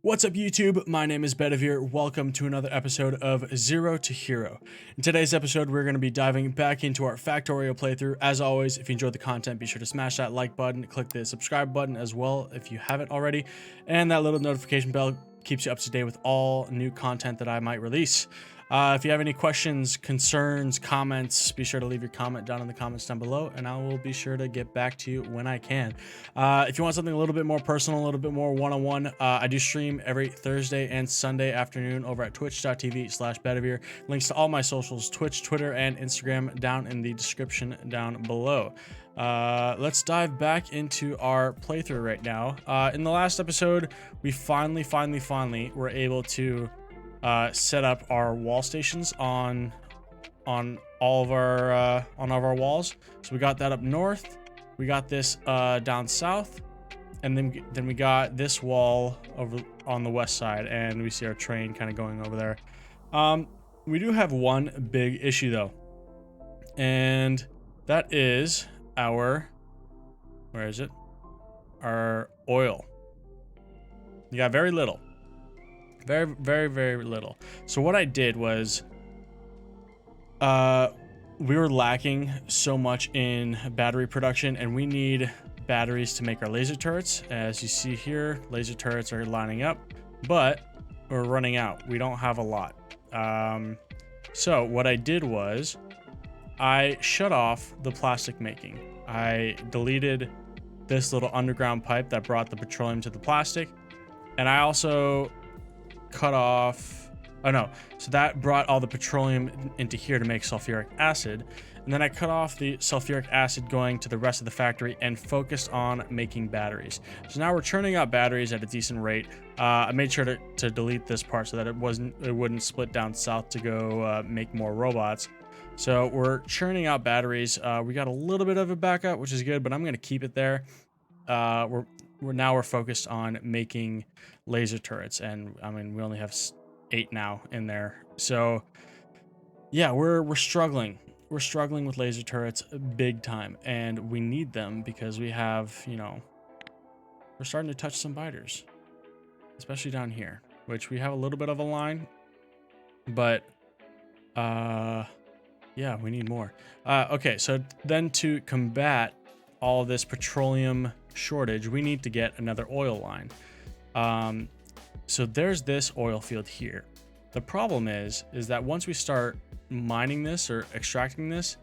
What's up YouTube? My name is Bedivere. Welcome to another episode of Zero to Hero. In today's episode, we're going to be diving back into our Factorio playthrough. As always, if you enjoyed the content, be sure to smash that like button, click the subscribe button as well if you haven't already, and that little notification bell keeps you up to date with all new content that I might release. If you have any questions, concerns, comments, be sure to leave your comment down in the comments down below, and I will be sure to get back to you when I can. If you want something a little bit more personal, a little bit more one-on-one, I do stream every Thursday and Sunday afternoon over at twitch.tv/Bedivere. Links to all my socials, Twitch, Twitter, and Instagram down in the description down below. Let's dive back into our playthrough right now. In the last episode, we finally were able to set up our wall stations on all of our walls. So we got that up north, we got this down south, and then we got this wall over on the west side, and we see our train kind of going over there. We do have one big issue though, and that is our our oil. You got very little. Very little. So what I did was we were lacking so much in battery production, and we need batteries to make our laser turrets. As you see here, laser turrets are lining up, but we're running out. We don't have a lot. So what I did was I shut off the plastic making. I deleted this little underground pipe that brought the petroleum to the plastic, and I also cut off, so that brought all the petroleum into here to make sulfuric acid, and then I cut off the sulfuric acid going to the rest of the factory and focused on making batteries. So now we're churning out batteries at a decent rate. I made sure to delete this part so that it wouldn't split down south to go make more robots. So we're churning out batteries. We got a little bit of a backup, which is good, but I'm going to keep it there. We're focused on making laser turrets, and I mean we only have 8 now in there. So yeah, we're struggling. We're struggling with laser turrets big time, and we need them because we have, we're starting to touch some biters, especially down here, which we have a little bit of a line, but yeah, we need more. Okay, so then to combat all this petroleum shortage, we need to get another oil line. So there's this oil field here. The problem is that once we start mining this or extracting this,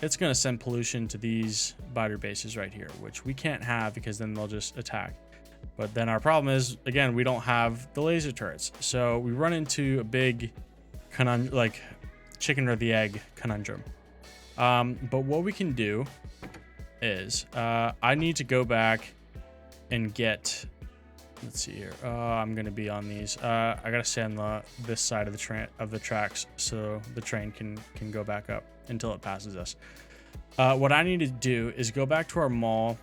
it's going to send pollution to these biter bases right here, which we can't have because then they'll just attack. But then our problem is, again, we don't have the laser turrets. So we run into a big conundrum, like chicken or the egg conundrum. But what we can do is I need to go back and get, let's see here, I'm gonna be on these. I gotta stay on this side of the tracks so the train can go back up until it passes us. What I need to do is go back to our mall,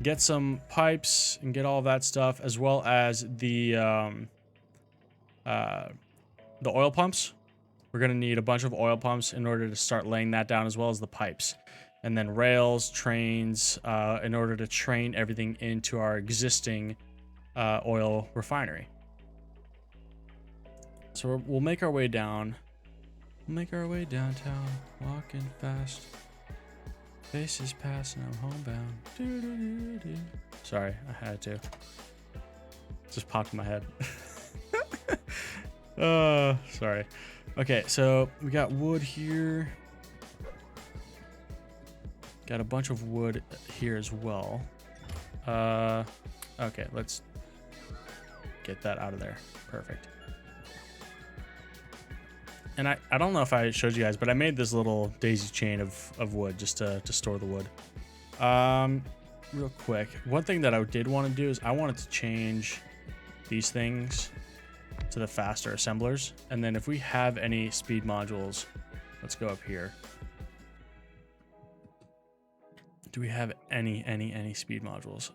get some pipes and get all of that stuff, as well as the oil pumps. We're gonna need a bunch of oil pumps in order to start laying that down, as well as the pipes. And then rails, trains, in order to train everything into our existing oil refinery. So we'll make our way down. We'll make our way downtown, walking fast. Faces passing, I'm homebound. Doo, doo, doo, doo. Sorry, I had to. It just popped in my head. Sorry. Okay, so we got wood here. Got a bunch of wood here as well. Okay, let's get that out of there. Perfect. And I don't know if I showed you guys, but I made this little daisy chain of wood just to store the wood. Real quick, one thing that I did want to do is I wanted to change these things to the faster assemblers. And then if we have any speed modules, let's go up here. Do we have any speed modules?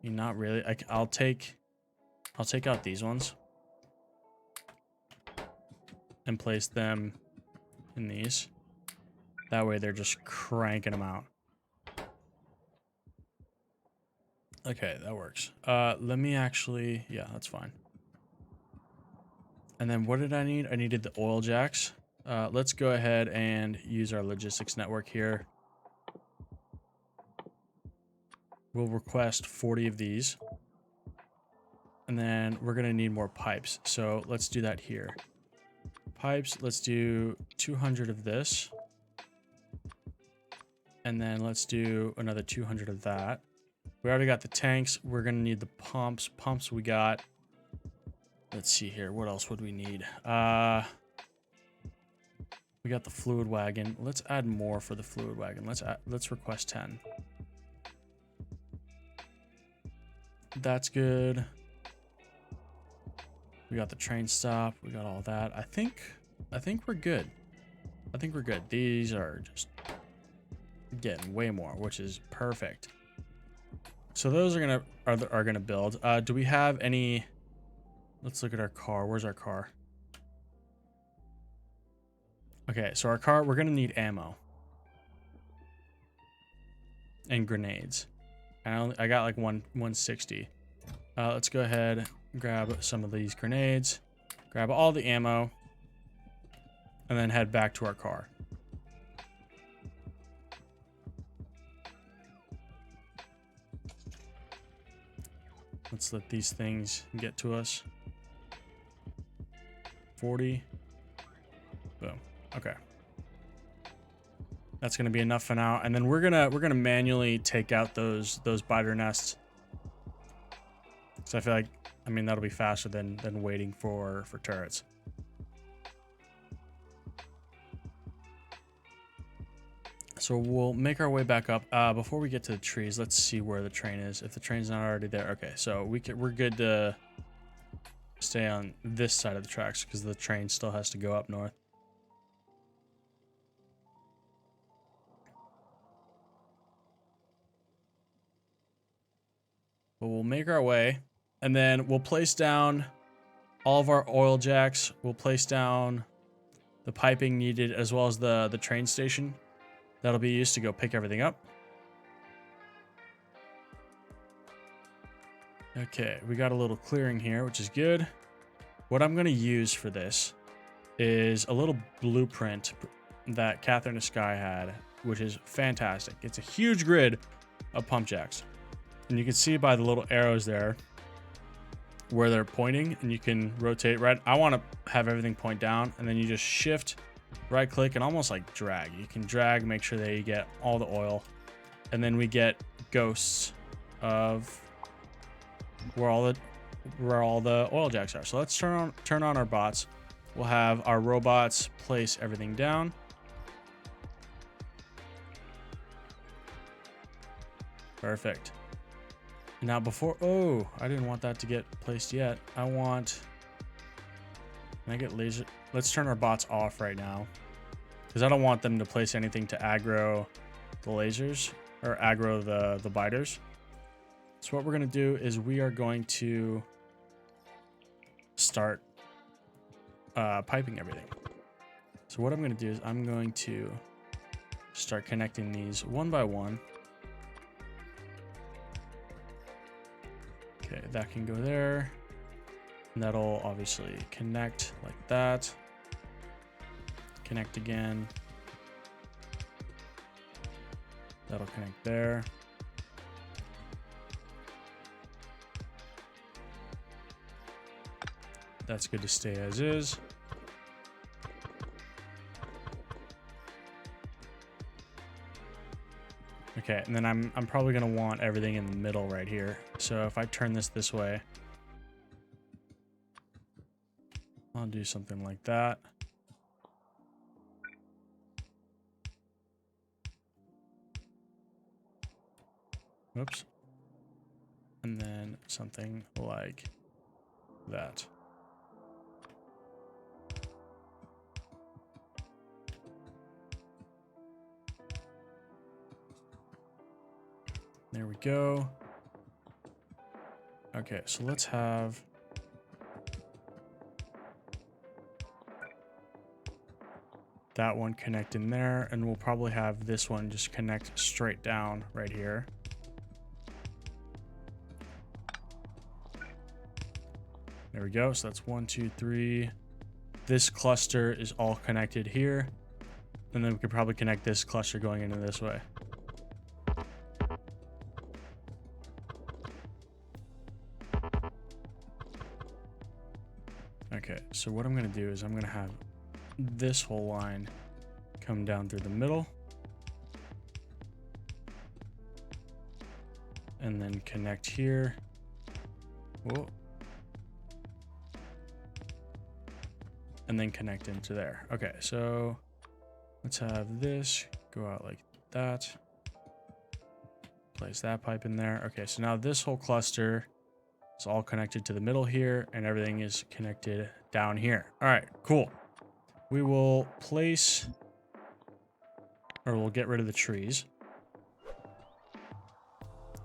Not really. I'll take out these ones and place them in these. That way they're just cranking them out. Okay, that works. Let me actually, yeah, that's fine. And then what did I need? I needed the oil jacks. Let's go ahead and use our logistics network here. We'll request 40 of these. And then we're gonna need more pipes. So let's do that here. Pipes, let's do 200 of this. And then let's do another 200 of that. We already got the tanks. We're gonna need the pumps. Pumps we got. Let's see here. What else would we need? We got the fluid wagon. Let's add more for the fluid wagon. Let's request 10. That's good. We got the train stop. We got all that. I think we're good. I think we're good. These are just getting way more, which is perfect. So those are gonna build. Do we have any? Let's look at our car. Where's our car? Okay, so our car, we're gonna need ammo and grenades. And I got like 160. Let's go ahead and grab some of these grenades, grab all the ammo, and then head back to our car. Let's let these things get to us. 40. Boom. Okay. That's gonna be enough for now, and then we're gonna manually take out those biter nests. So I feel like, I mean, that'll be faster than waiting for turrets. So we'll make our way back up. Before we get to the trees, let's see where the train is. If the train's not already there, okay. So we're good to stay on this side of the tracks because the train still has to go up north. But we'll make our way, and then we'll place down all of our oil jacks. We'll place down the piping needed, as well as the train station that'll be used to go pick everything up. Okay, we got a little clearing here, which is good. What I'm going to use for this is a little blueprint that Catherine the Sky had, which is fantastic. It's a huge grid of pump jacks. And you can see by the little arrows there where they're pointing, and you can rotate right. I want to have everything point down, and then you just shift, right click, and almost like drag. You can drag, make sure that you get all the oil, and then we get ghosts of where all the oil jacks are. So let's turn on our bots. We'll have our robots place everything down. Perfect. Now before, oh, I didn't want that to get placed yet. Can I get laser? Let's turn our bots off right now, because I don't want them to place anything to aggro the lasers or aggro the biters. So what we're going to do is we are going to start piping everything. So what I'm going to do is I'm going to start connecting these one by one. Okay, that can go there. And that'll obviously connect like that. Connect again. That'll connect there. That's good to stay as is. Okay, and then I'm probably gonna want everything in the middle right here. So if I turn this way, I'll do something like that. Whoops. And then something like that. There we go. Okay, so let's have that one connect in there, and we'll probably have this one just connect straight down right here. There we go. So that's 1, 2, 3. This cluster is all connected here. And then we could probably connect this cluster going into this way. Okay, so what I'm going to do is I'm going to have this whole line come down through the middle. And then connect here. Whoa. And then connect into there. Okay, so let's have this go out like that. Place that pipe in there. Okay, so now this whole cluster is all connected to the middle here, and everything is connected down here. All right, cool. We will place, or we'll get rid of the trees.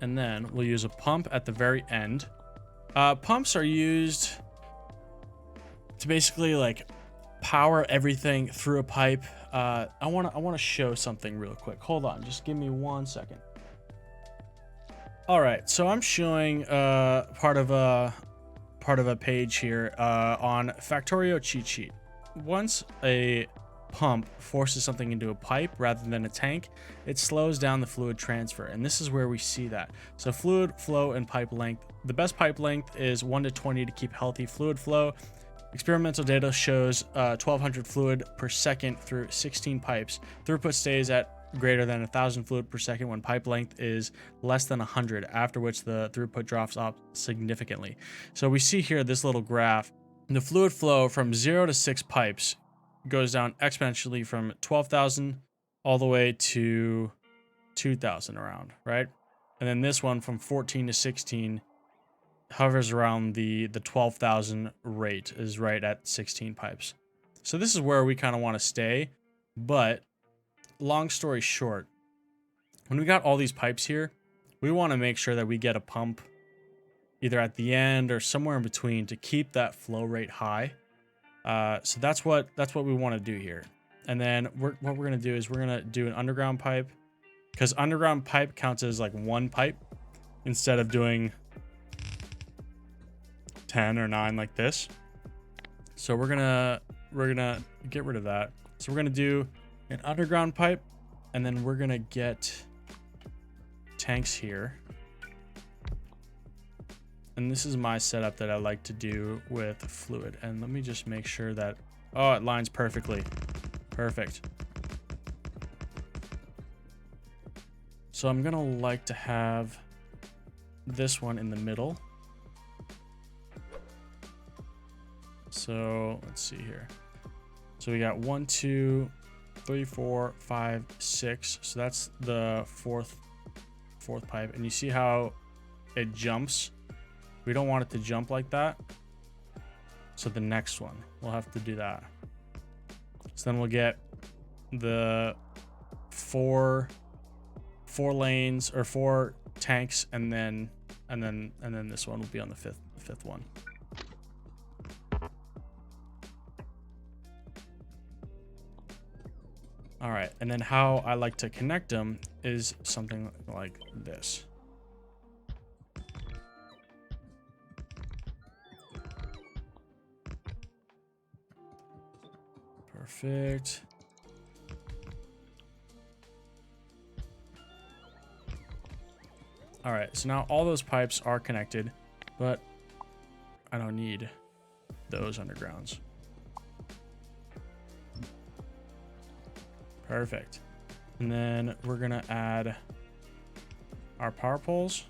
And then we'll use a pump at the very end. Pumps are used to basically like power everything through a pipe. I want to show something real quick. Hold on, just give me 1 second. All right, so I'm showing part of a page here on Factorio cheat sheet. Once a pump forces something into a pipe rather than a tank, it slows down the fluid transfer, and this is where we see that. So fluid flow and pipe length. The best pipe length is 1 to 20 to keep healthy fluid flow. Experimental data shows 1200 fluid per second through 16 pipes. Throughput stays at greater than 1000 fluid per second when pipe length is less than 100, after which the throughput drops off significantly. So we see here this little graph. The fluid flow from 0 to 6 pipes goes down exponentially from 12,000 all the way to 2,000 around, right? And then this one from 14 to 16 hovers around the 12,000 rate, is right at 16 pipes. So this is where we kind of want to stay. But long story short, when we got all these pipes here, we want to make sure that we get a pump either at the end or somewhere in between to keep that flow rate high. So that's what we want to do here. And then what we're going to do is we're going to do an underground pipe, because underground pipe counts as like one pipe instead of doing 10 or 9 like this. So we're gonna get rid of that. So we're gonna do an underground pipe, and then we're gonna get tanks here. And this is my setup that I like to do with fluid. And let me just make sure that, oh, it lines perfectly. Perfect. So I'm gonna like to have this one in the middle. So let's see here. So we got 1, 2, 3, 4, 5, 6. So that's the fourth pipe. And you see how it jumps? We don't want it to jump like that. So the next one, we'll have to do that. So then we'll get the four lanes or 4 tanks, and then this one will be on the fifth one. All right, and then how I like to connect them is something like this. Perfect. All right, so now all those pipes are connected, but I don't need those undergrounds. Perfect. And then we're gonna add our power poles.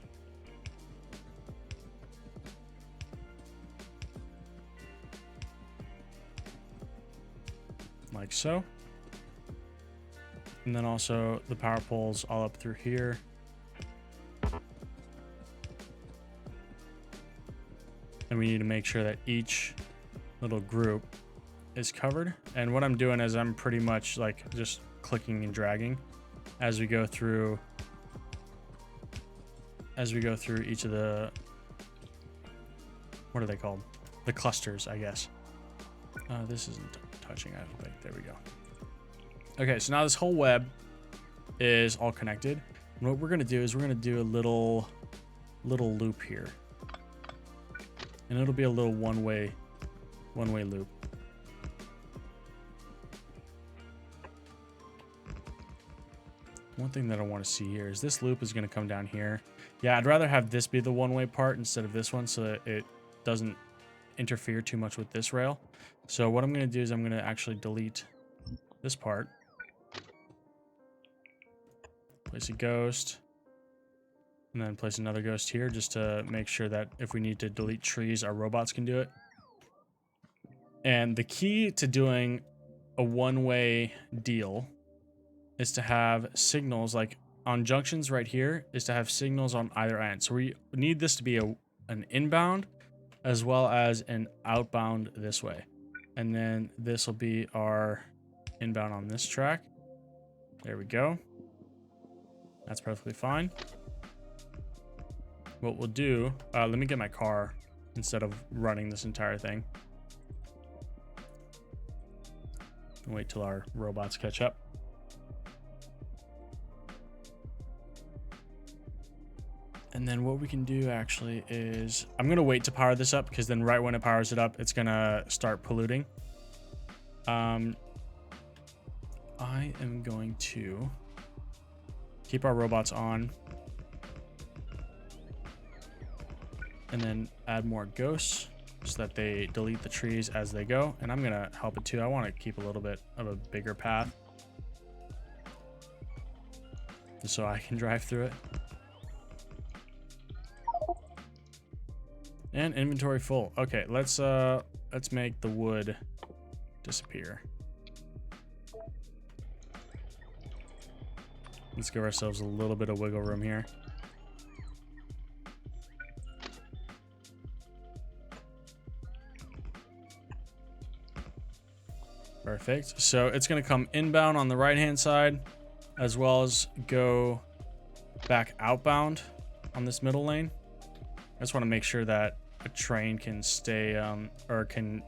Like so. And then also the power poles all up through here. And we need to make sure that each little group is covered. And what I'm doing is I'm pretty much like just clicking and dragging as we go through each of the, what are they called? The clusters, I guess. This isn't touching, I don't think. There we go. Okay, so now this whole web is all connected. And what we're gonna do is we're gonna do a little loop here. And it'll be a little one-way loop. One thing that I want to see here is this loop is going to come down here. Yeah, I'd rather have this be the one-way part instead of this one so that it doesn't interfere too much with this rail. So what I'm going to do is I'm going to actually delete this part. Place a ghost. And then place another ghost here just to make sure that if we need to delete trees, our robots can do it. And the key to doing a one-way deal is to have signals, like on junctions right here, is to have signals on either end. So we need this to be an inbound as well as an outbound this way. And then this will be our inbound on this track. There we go. That's perfectly fine. What we'll do, let me get my car instead of running this entire thing. Wait till our robots catch up. And then what we can do actually is, I'm going to wait to power this up because then right when it powers it up, it's going to start polluting. I am going to keep our robots on. And then add more ghosts so that they delete the trees as they go. And I'm going to help it too. I want to keep a little bit of a bigger path so I can drive through it. And inventory full. Okay, let's make the wood disappear. Let's give ourselves a little bit of wiggle room here. Perfect. So it's going to come inbound on the right-hand side, as well as go back outbound on this middle lane. I just want to make sure that a train can stay or can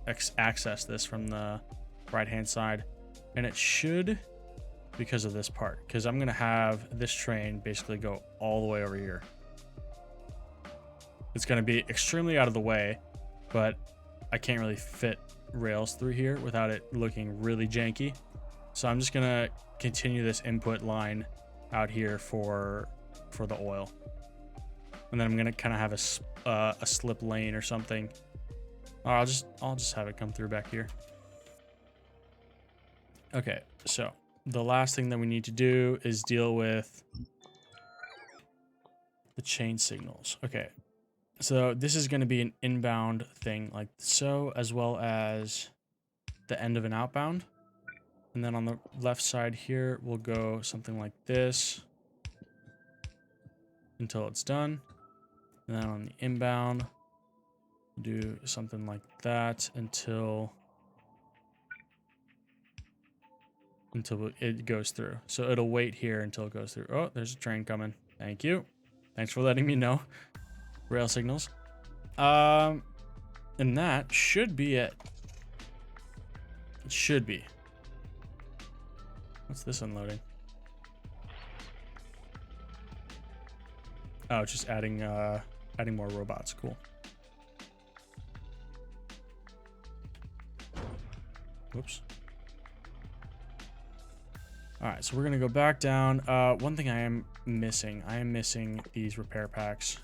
access this from the right-hand side. And it should, because of this part, because I'm going to have this train basically go all the way over here. It's going to be extremely out of the way, but I can't really fit rails through here without it looking really janky. So I'm just going to continue this input line out here for the oil. And then I'm going to kind of have a slip lane or something. Or I'll just have it come through back here. Okay, so the last thing that we need to do is deal with the chain signals. Okay, so this is going to be an inbound thing like so, as well as the end of an outbound. And then on the left side here, we'll go something like this until it's done. And then on the inbound, do something like that until it goes through. So it'll wait here until it goes through. Oh, there's a train coming. Thank you. Thanks for letting me know. Rail signals. And that should be it. It should be. What's this unloading? Oh, just adding more robots. Cool. Whoops. All right, so we're gonna go back down. One thing I am missing these repair packs.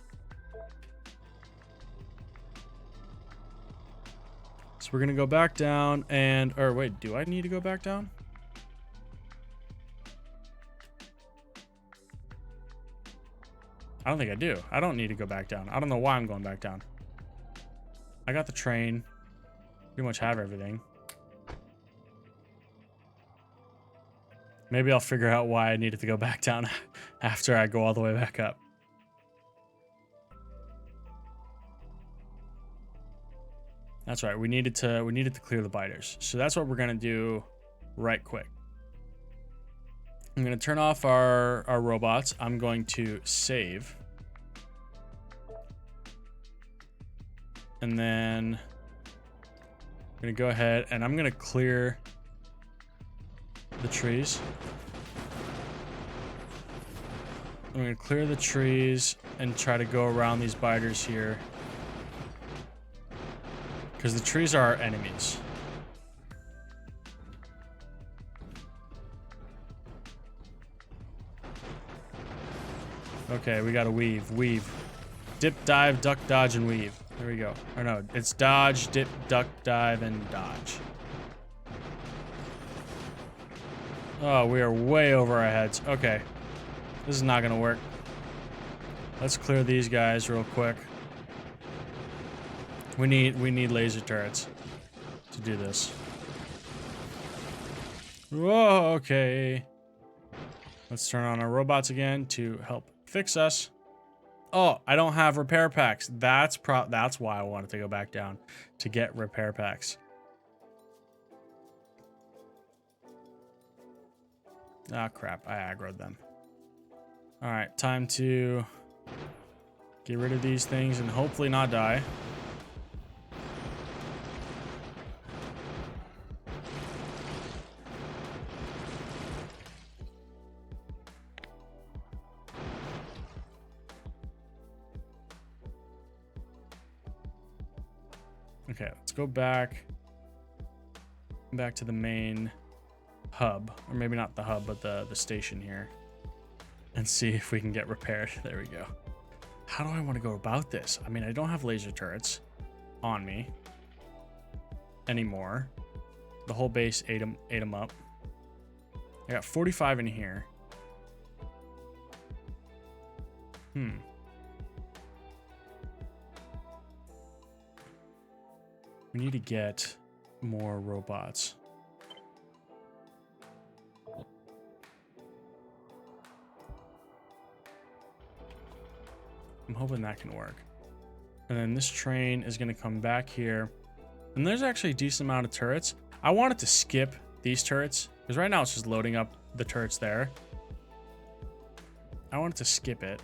So we're gonna go back down and, or wait, do I need to go back down? I don't think I do. I don't need to go back down. I don't know why I'm going back down. I got the train. Pretty much have everything. Maybe I'll figure out why I needed to go back down after I go all the way back up. That's right. We needed to clear the biters. So that's what we're gonna do right quick. I'm gonna turn off our robots. I'm going to save. And then I'm gonna go ahead and I'm gonna clear the trees. I'm gonna clear the trees and try to go around these biters here Because the trees are our enemies. Okay, we gotta weave. Weave. Dip, dive, duck, dodge, and weave. There we go. Or no, it's dodge, dip, duck, dive, and dodge. Oh, we are way over our heads. Okay. This is not gonna work. Let's clear these guys real quick. We need laser turrets to do this. Whoa, okay. Let's turn on our robots again to help fix us. Oh, I don't have repair packs. That's why I wanted to go back down to get repair packs. Ah, crap. I aggroed them. All right, time to get rid of these things and hopefully not die. Okay, let's go back to the main hub, or maybe not the hub, but the station here, and see if we can get repaired. There we go. How do I want to go about this? I mean, I don't have laser turrets on me anymore. The whole base ate them up. I got 45 in here. We need to get more robots. I'm hoping that can work. And then this train is going to come back here. And there's actually a decent amount of turrets. I wanted to skip these turrets because right now it's just loading up the turrets there. I wanted to skip it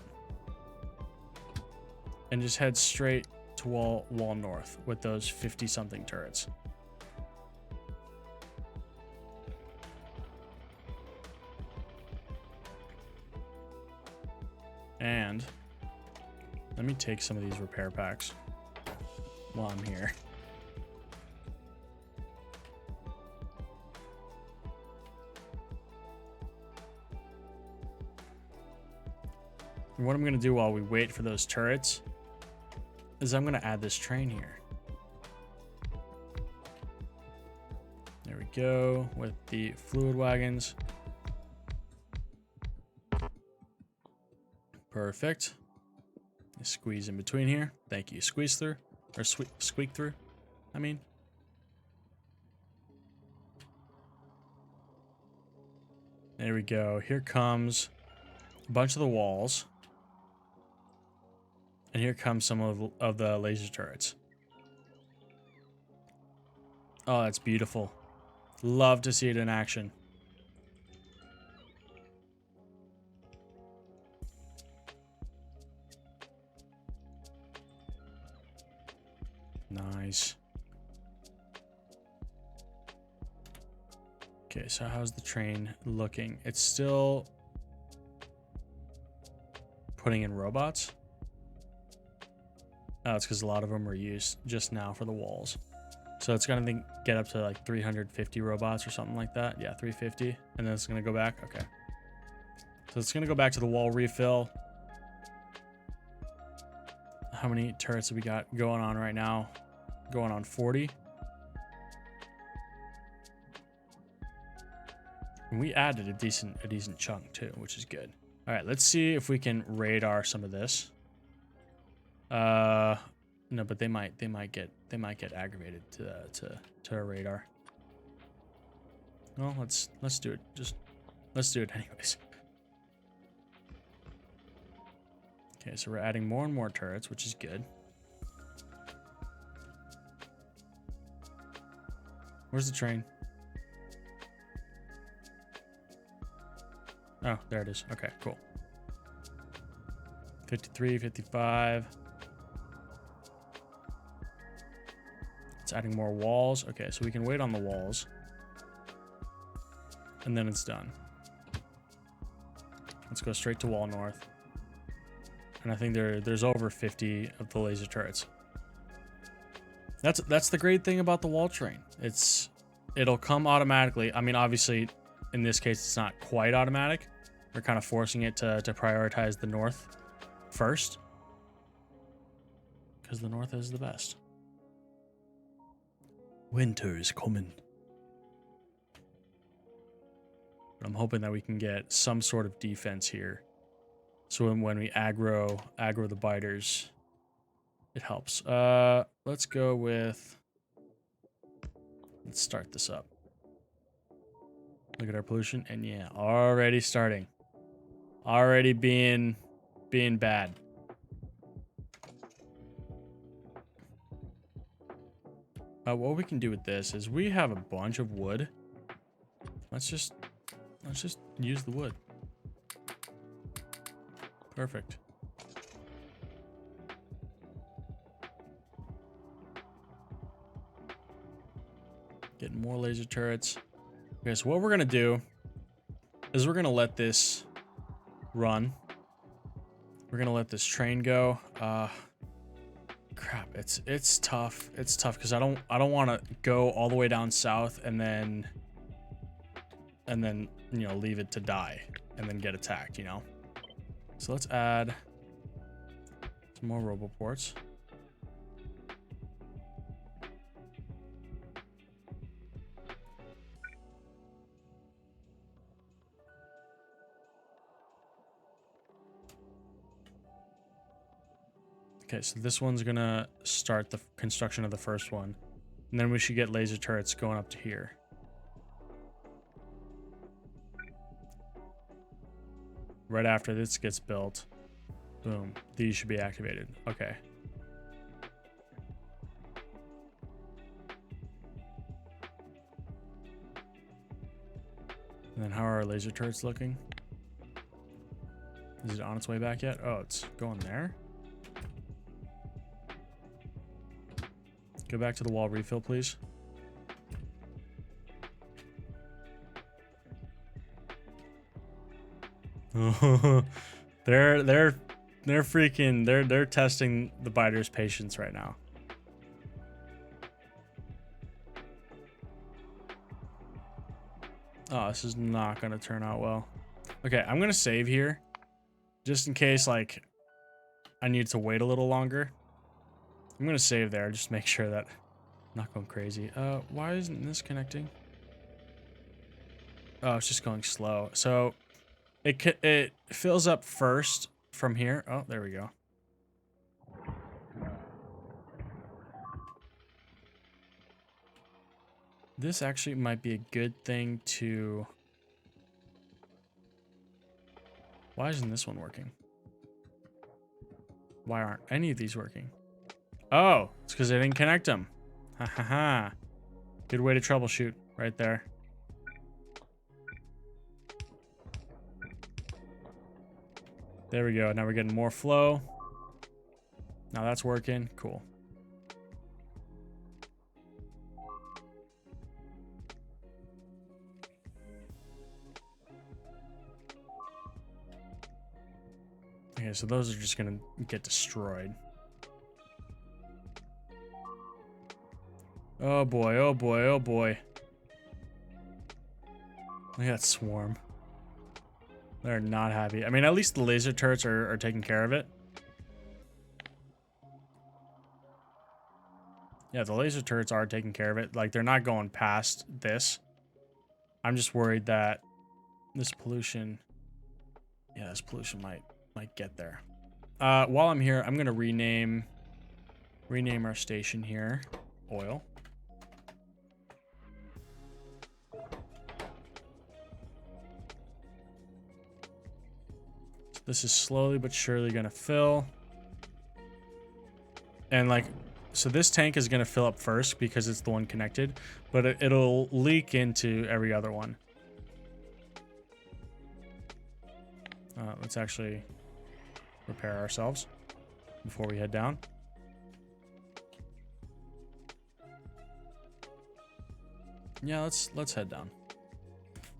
and just head straight to wall north with those 50 something turrets. And let me take some of these repair packs while I'm here. And what I'm going to do while we wait for those turrets is I'm going to add this train here. There we go with the fluid wagons. Perfect. Squeeze in between here. Thank you. Squeeze through. Or squeak through. I mean. There we go. Here comes a bunch of the walls. And here comes some of the laser turrets. Oh, that's beautiful. Love to see it in action. Nice. Okay, so how's the train looking? It's still putting in robots. Oh, it's because a lot of them were used just now for the walls. So it's going to get up to like 350 robots or something like that. Yeah, 350. And then it's going to go back. Okay. So it's going to go back to the wall refill. How many turrets have we got going on right now? Going on 40. And we added a decent chunk too, which is good. All right, let's see if we can radar some of this. No, but they might get aggravated to our radar. Well, let's do it. Let's do it anyways. Okay, so we're adding more and more turrets, which is good. Where's the train? Oh, there it is. Okay, cool. 53, 55. It's adding more walls. Okay, so we can wait on the walls. And then it's done. Let's go straight to wall north. And I think there's over 50 of the laser turrets. That's the great thing about the wall train. It'll come automatically. I mean, obviously, in this case, it's not quite automatic. We're kind of forcing it to prioritize the north first, because the north is the best. Winter is coming. But I'm hoping that we can get some sort of defense here. So when we aggro the biters, it helps. Let's go with... Let's start this up. Look at our pollution, and yeah, already starting. Already being bad. What we can do with this is we have a bunch of wood. Let's just use the wood. Perfect. Getting more laser turrets. Okay, so what we're gonna do is we're gonna let this run. We're gonna let this train go. Crap, it's tough. It's tough because I don't want to go all the way down south and then you know, leave it to die and then get attacked, you know. So let's add some more roboports. Okay, so this one's gonna start the construction of the first one, and then we should get laser turrets going up to here. Right after this gets built, boom, these should be activated. Okay. And then how are our laser turrets looking? Is it on its way back yet? Oh, it's going there. Go back to the wall refill, please. they're freaking they're testing the biter's patience right now. Oh, this is not gonna turn out well. Okay, I'm gonna save here just in case like I need to wait a little longer. I'm gonna save there, just make sure that I'm not going crazy. Why isn't this connecting? Oh, it's just going slow. So it fills up first from here. Oh, there we go. This actually might be a good thing to... Why isn't this one working? Why aren't any of these working? Oh, it's because I didn't connect them. Ha ha ha. Good way to troubleshoot right there. There we go. Now we're getting more flow. Now that's working. Cool. Okay, so those are just going to get destroyed. Oh boy, oh boy, oh boy. Look at that swarm. They're not happy. I mean, at least the laser turrets are taking care of it. Yeah, the laser turrets are taking care of it. Like, they're not going past this. I'm just worried that this pollution... Yeah, this pollution might get there. While I'm here, I'm going to rename our station here. Oil. This is slowly but surely going to fill. And like, so this tank is going to fill up first because it's the one connected, but it'll leak into every other one. Let's actually repair ourselves before we head down. Yeah, let's head down.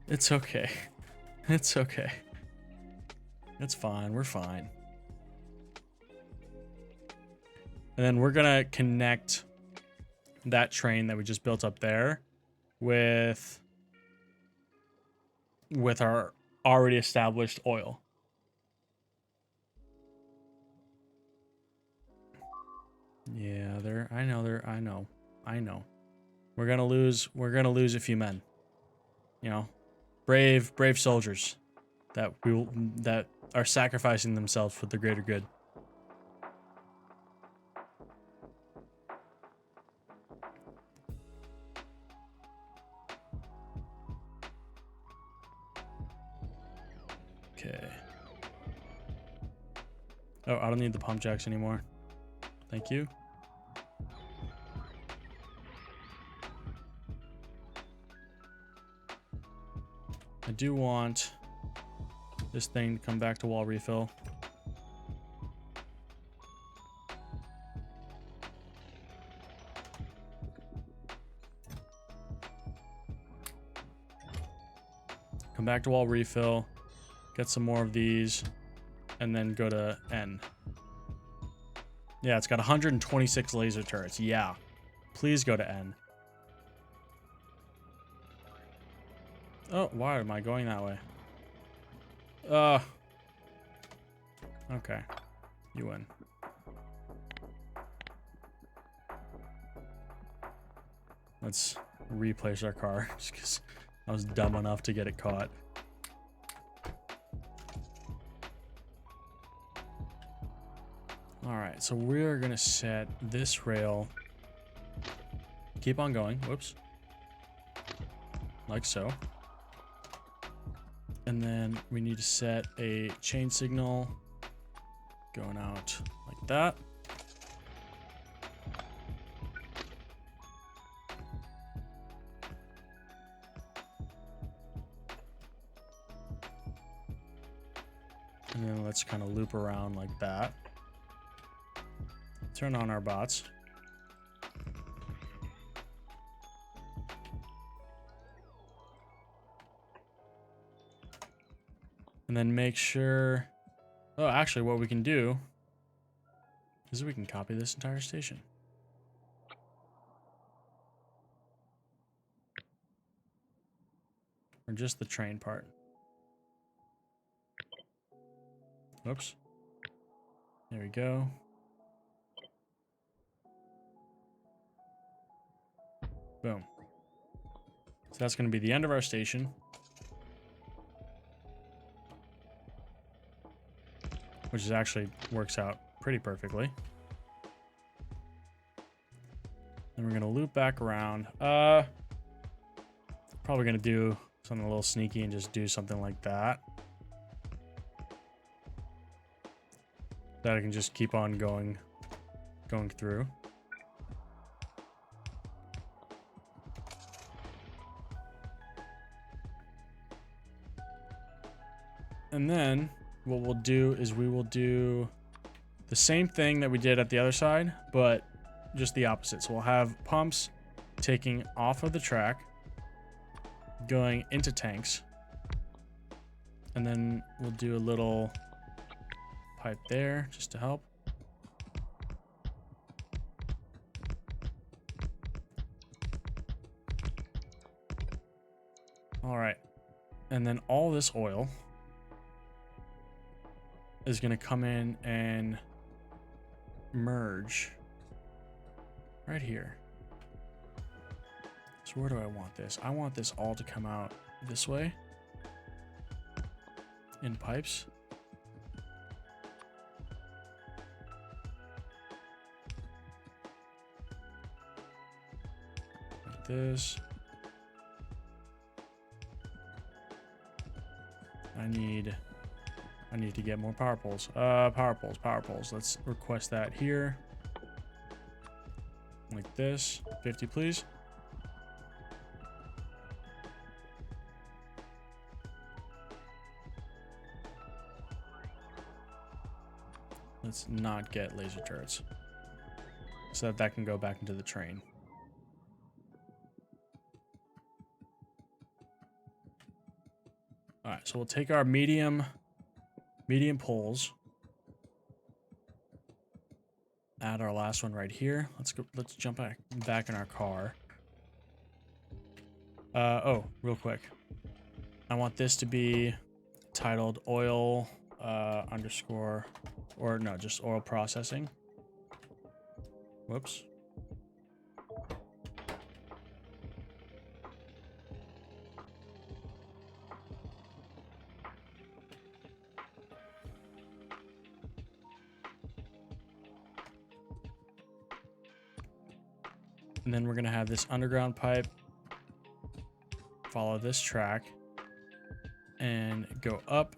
It's okay. It's okay. It's fine. We're fine. And then we're gonna connect that train that we just built up there with our already established oil. Yeah, I know. We're gonna lose a few men. You know, brave soldiers that are sacrificing themselves for the greater good. Okay. Oh, I don't need the pump jacks anymore. Thank you. I do want this thing to come back to wall refill. Come back to wall refill. Get some more of these. And then go to N. Yeah, it's got 126 laser turrets. Yeah. Please go to N. Oh, why am I going that way? Okay. You win. Let's replace our car just because I was dumb enough to get it caught. All right, so we're gonna set this rail. Keep on going. Whoops. Like so. And then we need to set a chain signal going out like that. And then let's kind of loop around like that. Turn on our bots. And then make sure... Oh, actually, what we can do is we can copy this entire station. Or just the train part. Oops. There we go. Boom. So that's going to be the end of our station. Which is actually works out pretty perfectly. Then we're going to loop back around. Probably going to do something a little sneaky and just do something like that. That I can just keep on going through. And then what we'll do is we will do the same thing that we did at the other side, but just the opposite. So we'll have pumps taking off of the track, going into tanks, and then we'll do a little pipe there just to help. All right. And then all this oil is going to come in and merge right here. So where do I want this? I want this all to come out this way in pipes. Like this. I need to get more power poles. Power poles. Let's request that here. Like this. 50, please. Let's not get laser turrets, so that can go back into the train. All right, so we'll take our medium poles. add our last one right here. Let's jump back in our car. Oh, real quick. I want this to be titled oil underscore, or no, just oil processing. Whoops. And then we're going to have this underground pipe follow this track and go up.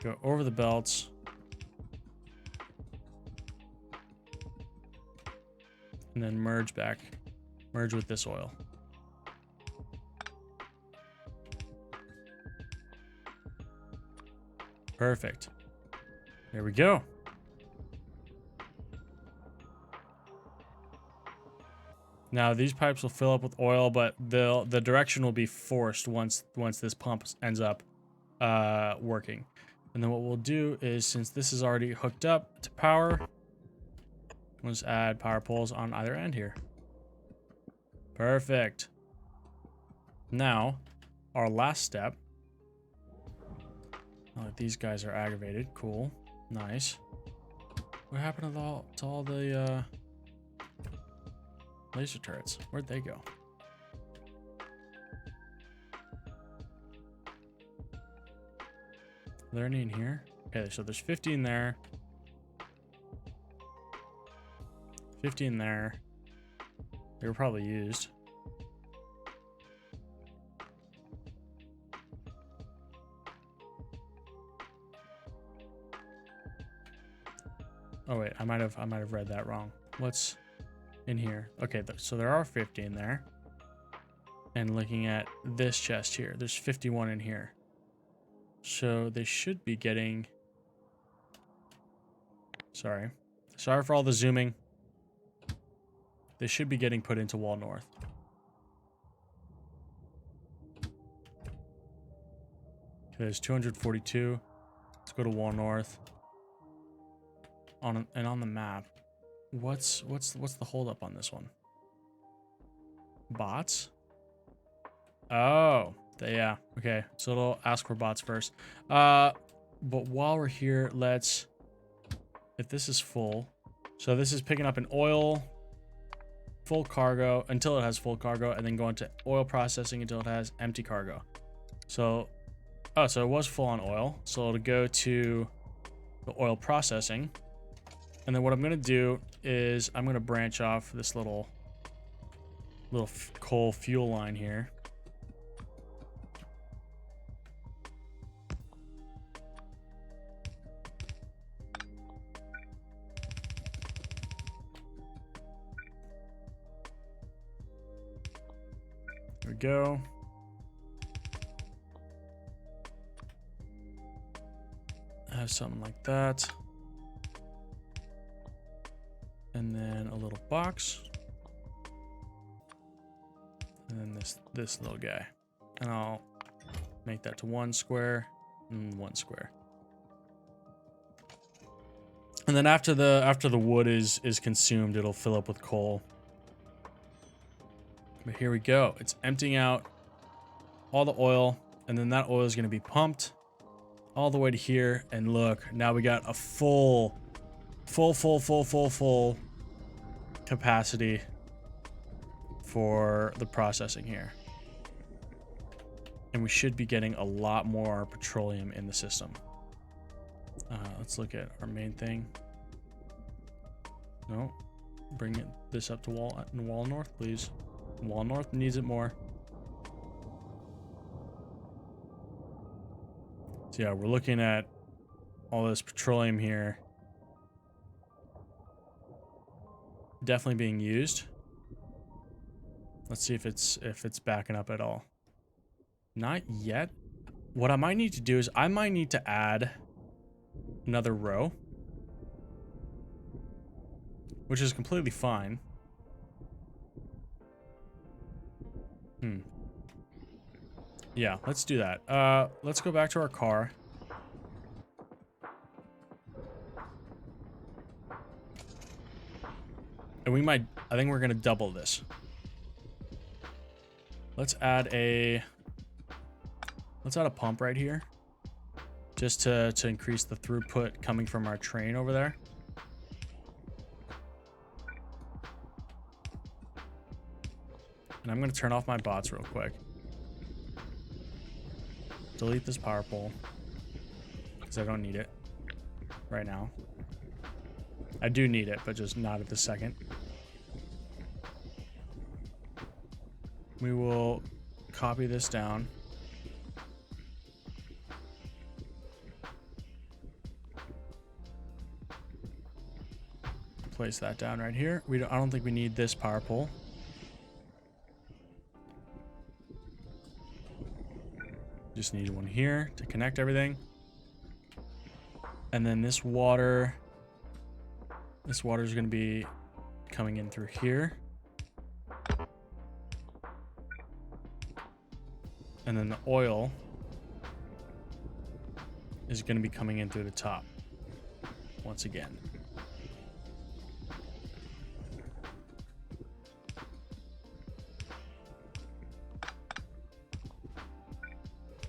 Go over the belts. And then merge with this oil. Perfect. There we go. Now these pipes will fill up with oil, but the direction will be forced once this pump ends up working. And then what we'll do is, since this is already hooked up to power, we'll just add power poles on either end here. Perfect. Now, our last step. Oh, these guys are aggravated. Cool. Nice. What happened to all the laser turrets? Where'd they go? Are there any in here? Okay, so there's 15 there. 15 there. They were probably used. Oh wait, I might have read that wrong. What's in here? Okay, so there are 15 there. And looking at this chest here, there's 51 in here. So they should be getting... Sorry for all the zooming. They should be getting put into wall north. Okay, there's 242. Let's go to wall north. On the map, what's the holdup on this one? Bots? Oh, yeah. Okay, so it'll ask for bots first. But while we're here, if this is full, so this is picking up an oil full cargo until it has full cargo, and then going to oil processing until it has empty cargo. So, so it was full on oil, so it'll go to the oil processing. And then what I'm going to do is I'm going to branch off this little coal fuel line here. There we go. Have something like that. And then a little box. And then this little guy. And I'll make that to 1 square and 1 square. And then after the wood is consumed, it'll fill up with coal. But here we go. It's emptying out all the oil, and then that oil is going to be pumped all the way to here. And look, now we got a full capacity for the processing here. And we should be getting a lot more petroleum in the system. Let's look at our main thing. No, bring this up to wall north, please. Wall north needs it more. So yeah, we're looking at all this petroleum here. Definitely being used. Let's see if it's backing up at all. Not yet. What I might need to do is I might need to add another row, which is completely fine. Yeah, let's do that. Let's go back to our car. And we might, I think we're going to double this. Let's add a pump right here. Just to increase the throughput coming from our train over there. And I'm going to turn off my bots real quick. Delete this power pole. Because I don't need it right now. I do need it, but just not at this second. We will copy this down. Place that down right here. I don't think we need this power pole. Just need one here to connect everything. And then this water is going to be coming in through here. And then the oil is going to be coming in through the top once again.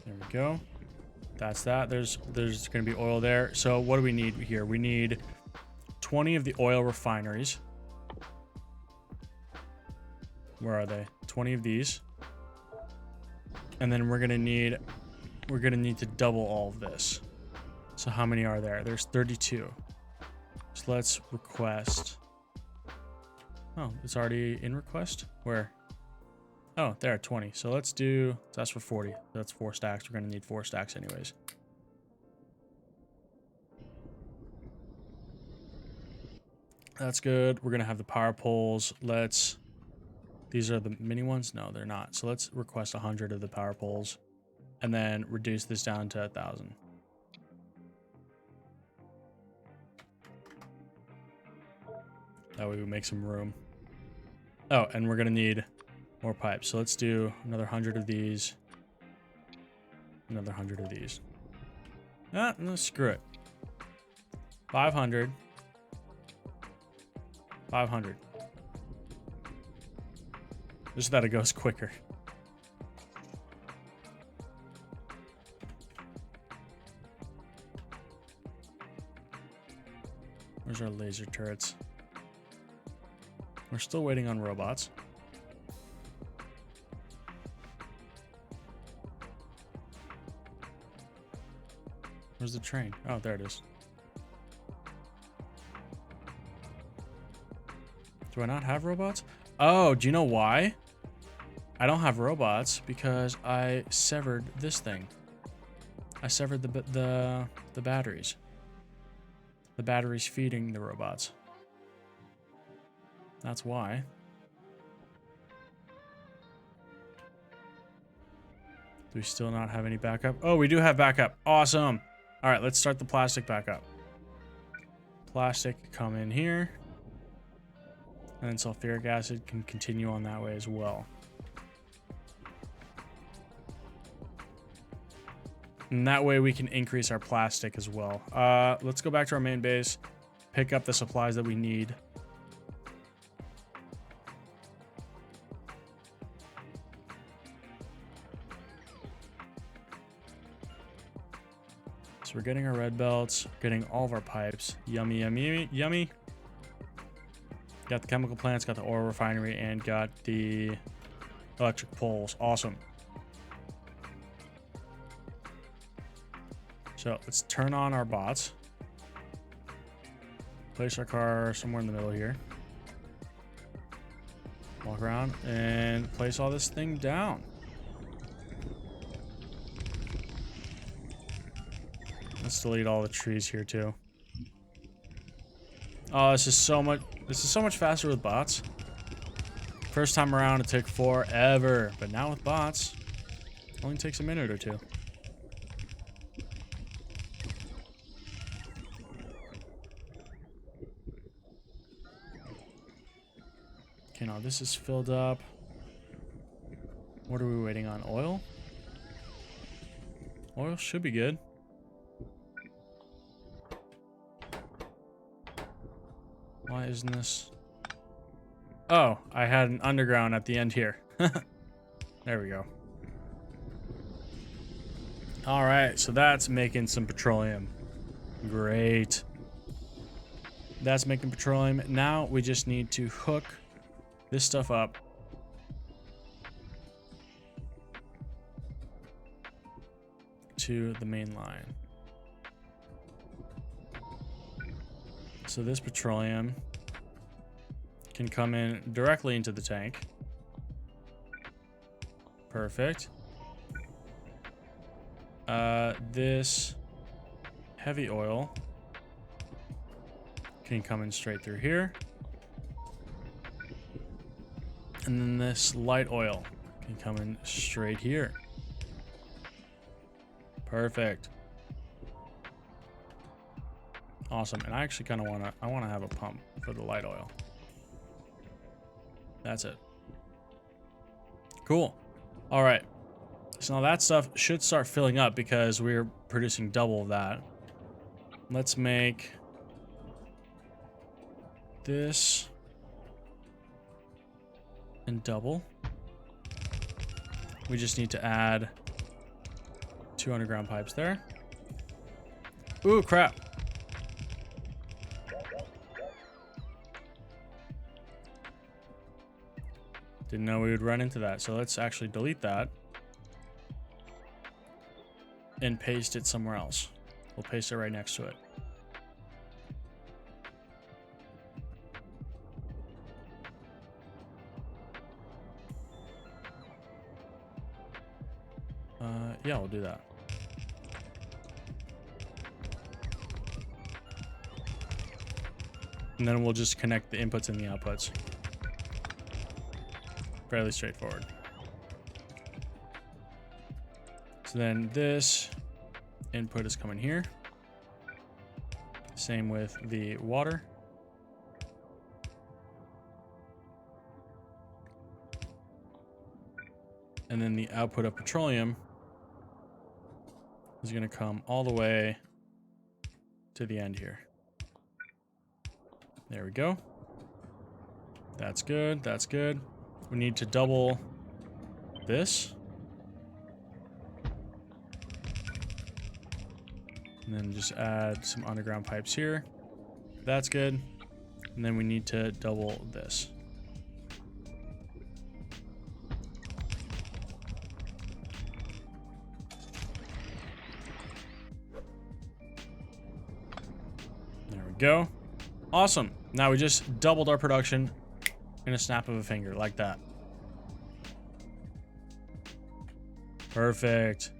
There we go. That's that. There's going to be oil there. So what do we need here? We need 20 of the oil refineries. Where are they? 20 of these. And then we're going to need to double all of this. So how many are there? There's 32. So let's request. Oh, it's already in request? Where? Oh, there, 20. So let's that's for 40. That's 4 stacks. We're going to need 4 stacks anyways. That's good. We're going to have the power poles. These are the mini ones? No, they're not. So let's request 100 of the power poles and then reduce this down to 1,000. That way we make some room. Oh, and we're going to need more pipes. So let's do another 100 of these. Another 100 of these. Ah, no, screw it. 500. 500. Just that it goes quicker. Where's our laser turrets? We're still waiting on robots. Where's the train? Oh, there it is. Do I not have robots? Oh, do you know why? I don't have robots because I severed this thing. I severed the batteries. The batteries feeding the robots. That's why. Do we still not have any backup? Oh, we do have backup. Awesome. All right, let's start the plastic back up. Plastic come in here. And then sulfuric acid can continue on that way as well. And that way we can increase our plastic as well. Let's go back to our main base, pick up the supplies that we need. So we're getting our red belts, getting all of our pipes. Yummy, yummy, yummy. Got the chemical plants, got the oil refinery, and got the electric poles. Awesome. So let's turn on our bots. Place our car somewhere in the middle here. Walk around and place all this thing down. Let's delete all the trees here too. Oh, this is so much faster with bots. First time around it took forever, but now with bots, it only takes a minute or two. Okay, now this is filled up. What are we waiting on? Oil? Oil should be good. Why isn't this? Oh, I had an underground at the end here. There we go. All right, so that's making some petroleum. Great. That's making petroleum. Now we just need to hook this stuff up to the main line. So this petroleum can come in directly into the tank. Perfect. This heavy oil can come in straight through here. And then this light oil can come in straight here. Perfect. Awesome. And I actually kind of want to have a pump for the light oil. That's it. Cool. All right. So now that stuff should start filling up because we're producing double of that. Let's make this and double. We just need to add 2 underground pipes there. Ooh, crap. Didn't know we would run into that. So let's actually delete that and paste it somewhere else. We'll paste it right next to it. Yeah, we'll do that. And then we'll just connect the inputs and the outputs. Fairly straightforward. So then this input is coming here. Same with the water. And then the output of petroleum is going to come all the way to the end here. There we go. That's good. That's good. We need to double this. And then just add some underground pipes here. That's good. And then we need to double this. There we go. Awesome. Now we just doubled our production in a snap of a finger, like that. Perfect.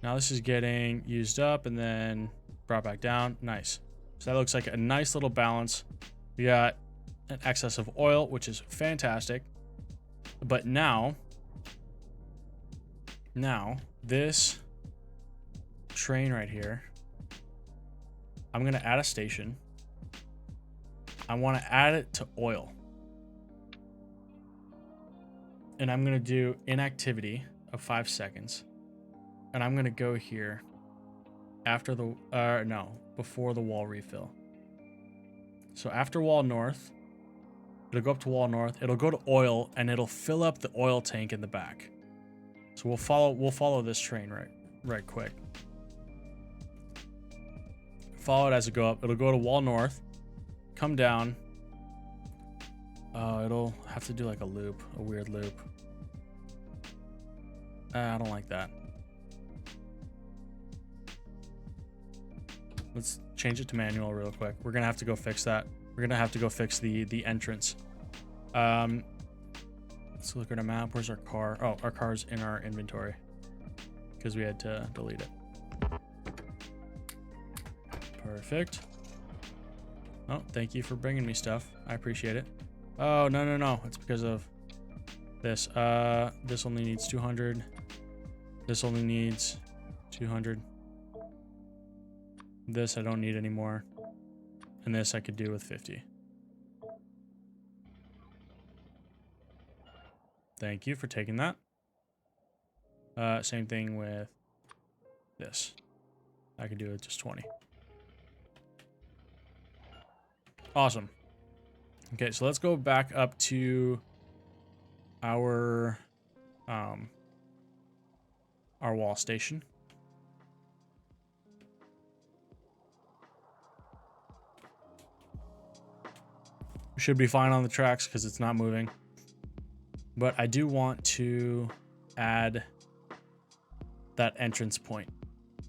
Now this is getting used up and then brought back down. Nice. So that looks like a nice little balance. We got an excess of oil, which is fantastic. But now this train right here, I'm going to add a station. I want to add it to oil. And I'm going to do inactivity of 5 seconds. And I'm going to go here after the, before the wall refill. So after wall north, it'll go up to wall north, it'll go to oil, and it'll fill up the oil tank in the back. So we'll follow this train right quick. Follow it as it go up. It'll go to wall north, come down. It'll have to do like a loop, a weird loop. I don't like that. Let's change it to manual real quick. We're gonna have to go fix that. We're gonna have to go fix the entrance. Let's look at a map. Where's our car? Oh, our car's in our inventory because we had to delete it. Perfect. Oh, thank you for bringing me stuff. I appreciate it. Oh, no. It's because of this. This only needs 200. This only needs 200. This I don't need anymore. And this I could do with 50. Thank you for taking that. Same thing with this. I can do it just 20. Awesome. Okay, so let's go back up to our wall station. We should be fine on the tracks because it's not moving. But I do want to add that entrance point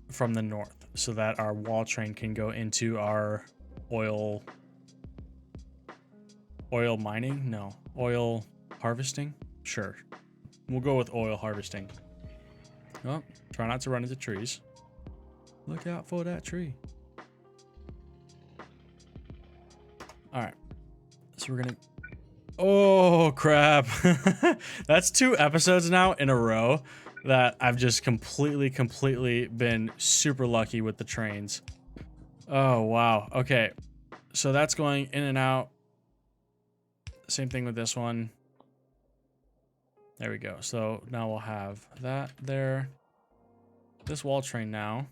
from the north so that our wall train can go into our oil mining? No. Oil harvesting? Sure. We'll go with oil harvesting. Oh, try not to run into trees. Look out for that tree. All right. So we're gonna... Oh, crap. That's 2 episodes now in a row that I've just completely been super lucky with the trains. Oh, wow. Okay. So that's going in and out. Same thing with this one. There we go. So now we'll have that there. This wall train now.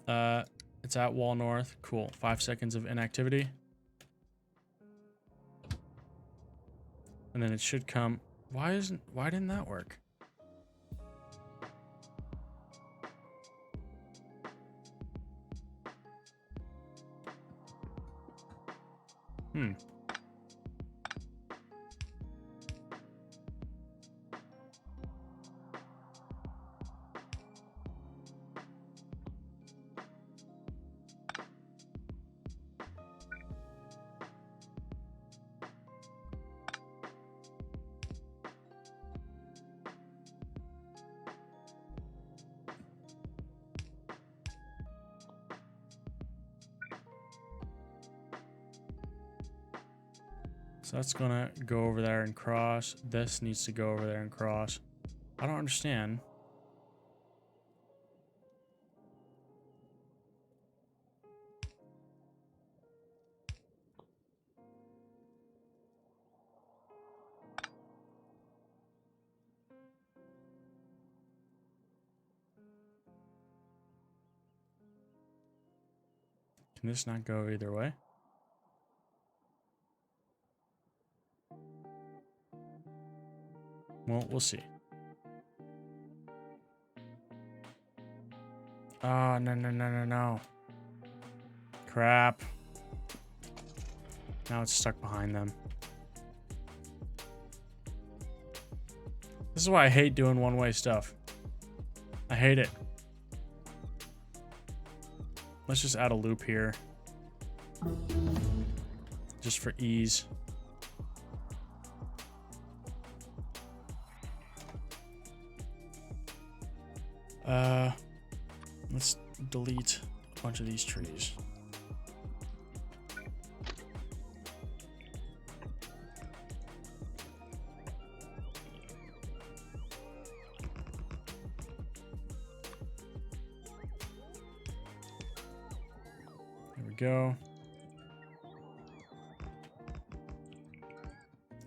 It's at wall north. Cool. 5 seconds of inactivity. And then it should come. Why didn't that work? So that's gonna go over there and cross. This needs to go over there and cross. I don't understand. Can this not go either way? Well, we'll see. Oh, no. Crap. Now it's stuck behind them. This is why I hate doing one-way stuff. I hate it. Let's just add a loop here. Just for ease. Let's delete a bunch of these trees. There we go.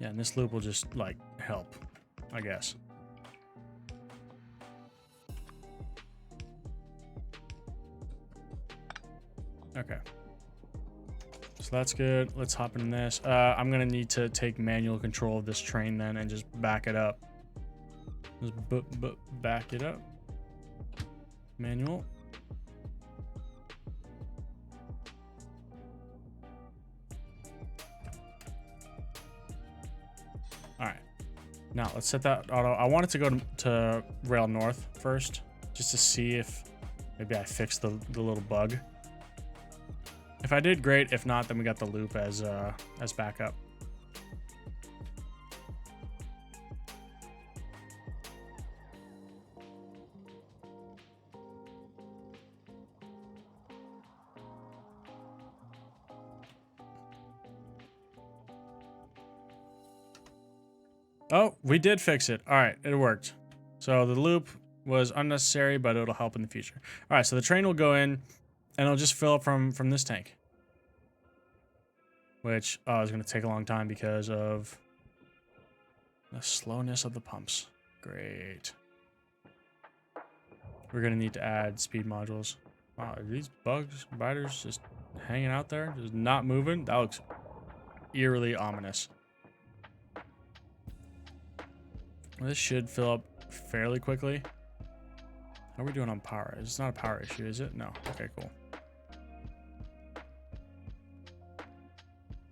Yeah, and this loop will just, like, help, I guess. Okay. So that's good. Let's hop in this. I'm going to need to take manual control of this train then and just back it up. Just back it up. Manual. All right. Now let's set that auto. I want it to go to rail north first, just to see if maybe I fixed the little bug. If I did, great. If not, then we got the loop as backup. Oh, we did fix it. All right, it worked. So the loop was unnecessary, but it'll help in the future. All right, so the train will go in, and it'll just fill up from this tank. Which is going to take a long time because of the slowness of the pumps. Great. we're gonna need to add speed modules. Wow, are these bugs, biters just hanging out there, just not moving? That looks eerily ominous. This should fill up fairly quickly. How are we doing on power? It's not a power issue, is it? No. Okay, cool.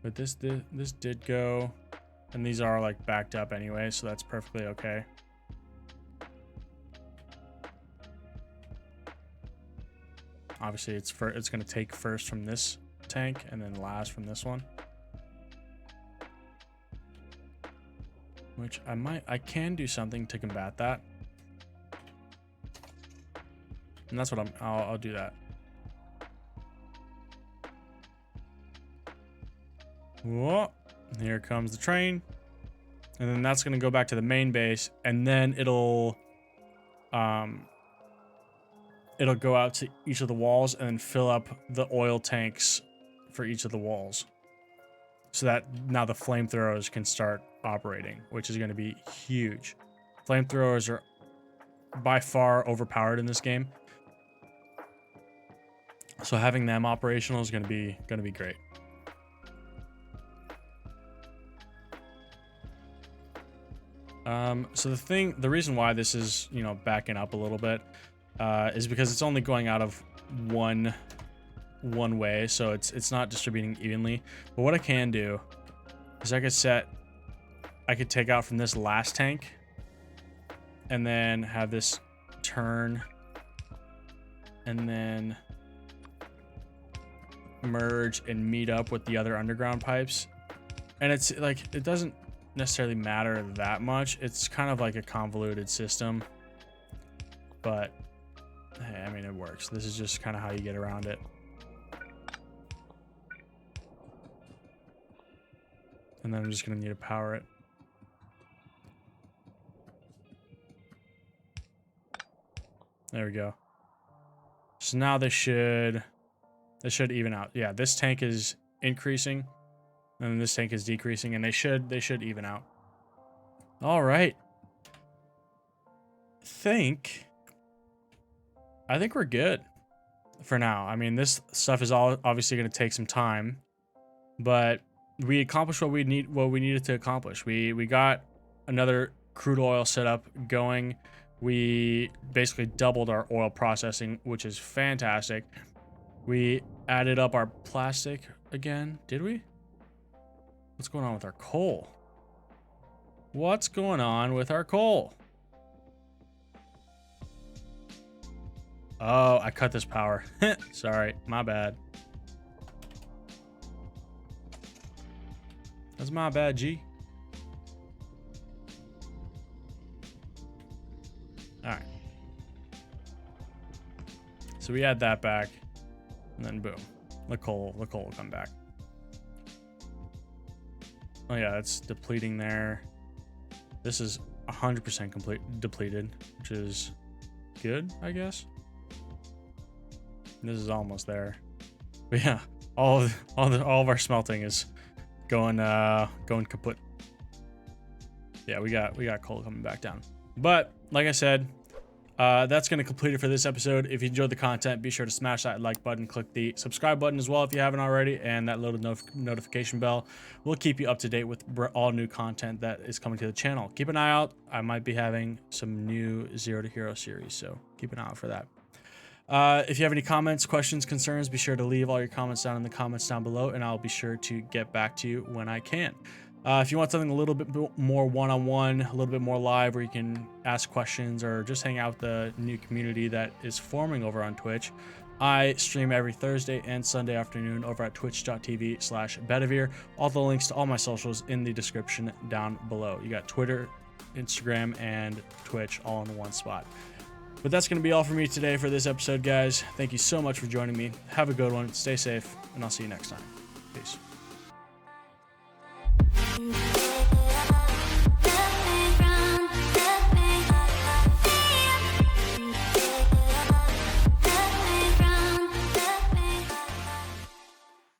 But this did go, and these are like backed up anyway, so that's perfectly okay. Obviously, it's going to take first from this tank and then last from this one. Which I can do something to combat that. And that's what I'll do that. Whoa, here comes the train. And then that's going to go back to the main base, and then it'll go out to each of the walls and then fill up the oil tanks for each of the walls. So that now the flamethrowers can start operating, which is going to be huge. Flamethrowers are by far overpowered in this game. So having them operational is going to be great. So the reason why this is, you know, backing up a little bit is because it's only going out of one way, so it's not distributing evenly. But what I can do is I could take out from this last tank and then have this turn and then merge and meet up with the other underground pipes. And it's like, it doesn't necessarily matter that much. It's kind of like a convoluted system, but hey, I mean, it works. This is just kind of how you get around it. And then I'm just gonna need to power it. There we go. So now this should even out. Yeah, this tank is increasing and this tank is decreasing, and they should even out. All right. I think we're good for now. I mean, this stuff is all obviously going to take some time, but we accomplished what we needed to accomplish. We got another crude oil setup going. We basically doubled our oil processing, which is fantastic. We added up our plastic again. Did we? What's going on with our coal? What's going on with our coal? Oh, I cut this power. Sorry, my bad. That's my bad, G. All right. So we add that back, and then boom, the coal will come back. Oh yeah, it's depleting there. This is 100% depleted, which is good, I guess. This is almost there. But yeah, all of our smelting is going kaput. Yeah, we got coal coming back down. But like I said, that's going to complete it for this episode. If you enjoyed the content, be sure to smash that like button, click the subscribe button as well if you haven't already, and that little notification bell will keep you up to date with all new content that is coming to the channel. Keep an eye out. I might be having some new Zero to Hero series, so keep an eye out for that. If you have any comments, questions, concerns, be sure to leave all your comments down in the comments down below, and I'll be sure to get back to you when I can. If you want something a little bit more one-on-one, a little bit more live, where you can ask questions or just hang out with the new community that is forming over on Twitch, I stream every Thursday and Sunday afternoon over at twitch.tv/Bedivere. All the links to all my socials in the description down below. You got Twitter, Instagram, and Twitch all in one spot. But that's going to be all for me today for this episode, guys. Thank you so much for joining me. Have a good one. Stay safe, and I'll see you next time. Peace.